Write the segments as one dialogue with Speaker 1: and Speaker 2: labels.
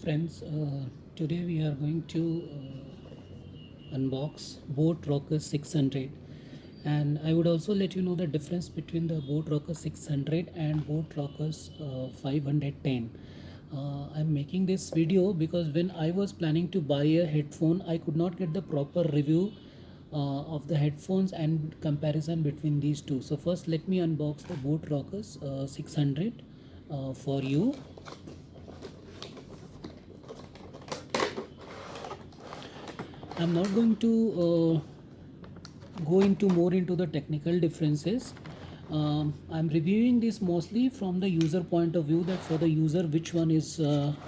Speaker 1: Friends, today we are going to unbox Boat Rocker 600, and I would also let you know the difference between the Boat Rocker 600 and Boat Rockers 510. I'm making this video because when I was planning to buy a headphone, I could not get the proper review of the headphones and comparison between these two. So first let me unbox the Boat Rockers 600 for you. I'm not going to go into more into the technical differences. I'm reviewing this mostly from the user point of view, that for the user which one is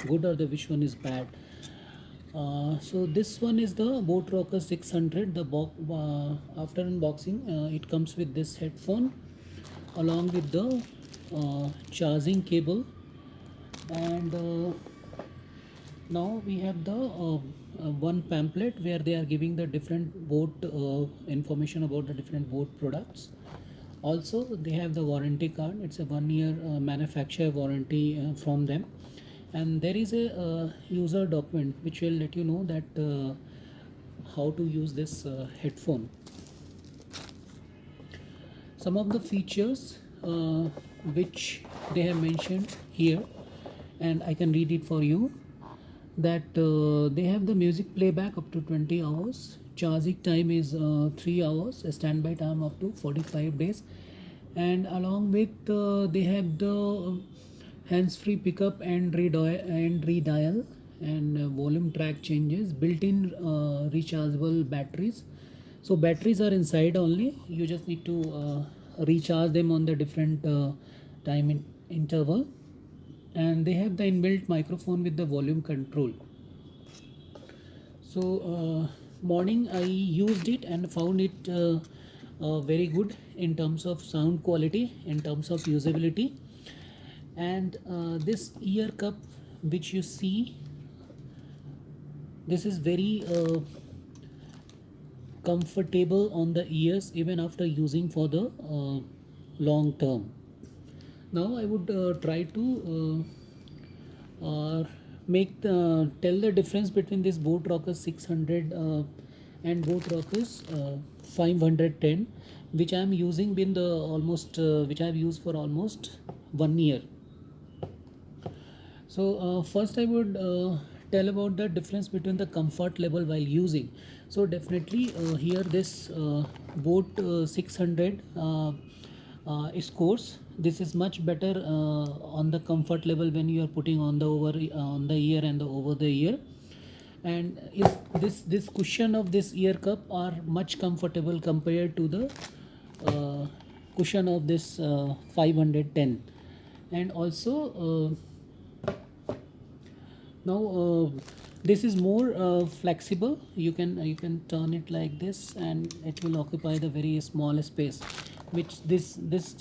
Speaker 1: good or the which one is bad. So this one is the Boat Rocker 600. After unboxing, it comes with this headphone along with the charging cable, and now we have the one pamphlet where they are giving the different boat information about the different boat products. Also they have the warranty card. It's a 1 year manufacturer warranty from them, and there is a user document which will let you know that how to use this headphone. Some of the features which they have mentioned here, and I can read it for you, that they have the music playback up to 20 hours, charging time is 3 hours, a standby time up to 45 days, and along with they have the hands-free pickup and redial and volume track changes, built-in rechargeable batteries. So batteries are inside only, you just need to recharge them on the different interval, and they have the inbuilt microphone with the volume control. So morning I used it and found it very good in terms of sound quality, in terms of usability. And this ear cup which you see, this is very comfortable on the ears even after using for the long term. Now I would try to tell the difference between this Boat Rockers 600 and Boat Rockers 510, which I am using been the almost which I have used for almost 1 year. So first I would tell about the difference between the comfort level while using. So definitely here this Boat 600 scores. This is much better on the comfort level when you are putting on the on the ear and the over the ear. And is this cushion of this ear cup are much comfortable compared to the cushion of this 510. And also now this is more flexible. You can turn it like this and it will occupy the very small space, which this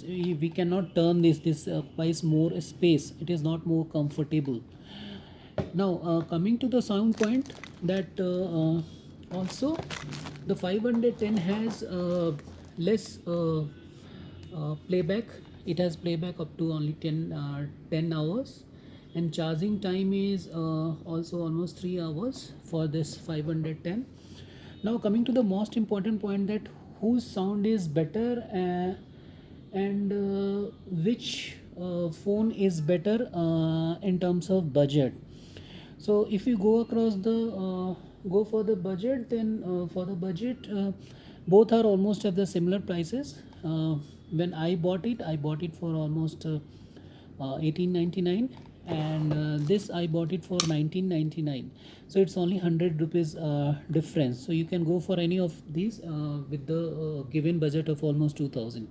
Speaker 1: we cannot turn this occupies more space. It is not more comfortable. Now coming to the sound point, that also the 510 has less playback. It has playback up to only 10 hours, and charging time is also almost 3 hours for this 510. Now coming to the most important point, that whose sound is better and which phone is better in terms of budget. So if you go across the go for the budget, then for the budget both are almost at the similar prices. When I bought it for almost 1899, and this I bought it for 1999. So it's only 100 rupees difference. So you can go for any of these with the given budget of almost 2000.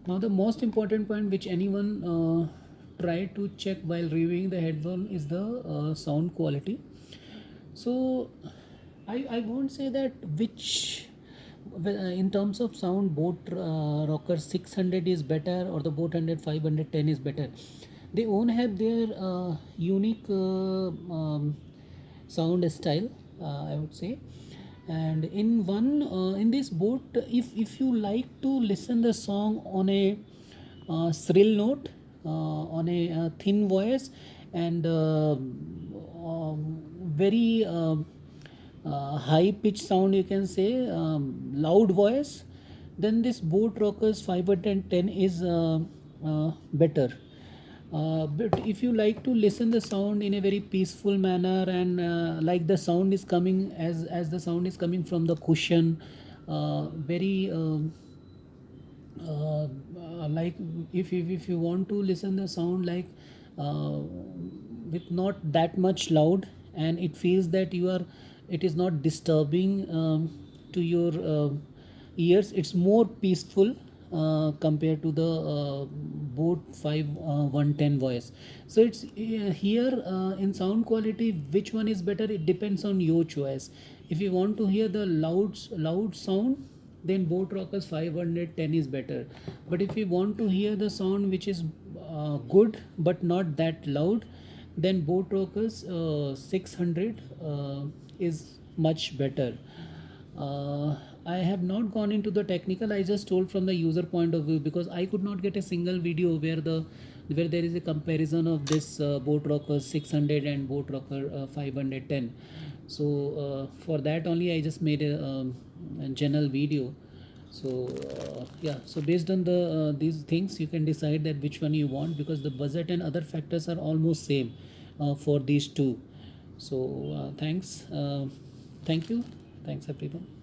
Speaker 1: Now the most important point which anyone try to check while reviewing the headphone is the sound quality. So I won't say that which in terms of sound Boat Rocker 600 is better or the Boat 100 510 is better. They own have their unique sound style, I would say. And in this Boat, if you like to listen the song on a shrill note, on a thin voice, and very high pitch sound, you can say, loud voice, then this Boat Rockers 510 is better. But if you like to listen the sound in a very peaceful manner, and like the sound is coming as the sound is coming from the cushion, very like if you want to listen the sound like uh, with not that much loud, and it feels that you are, it is not disturbing to your ears, it's more peaceful compared to the Boat 5110 voice. So it's here in sound quality, which one is better, it depends on your choice. If you want to hear the loud sound, then Boat Rockers 510 is better. But if you want to hear the sound which is good but not that loud, then Boat Rockers 600 is much better. I have not gone into the technical. I just told from the user point of view, because I could not get a single video where there is a comparison of this Boat Rocker 600 and Boat Rocker 510. So for that only I just made a general video. So yeah, so based on the these things, you can decide that which one you want, because the budget and other factors are almost same for these two. So thank you, thanks everyone.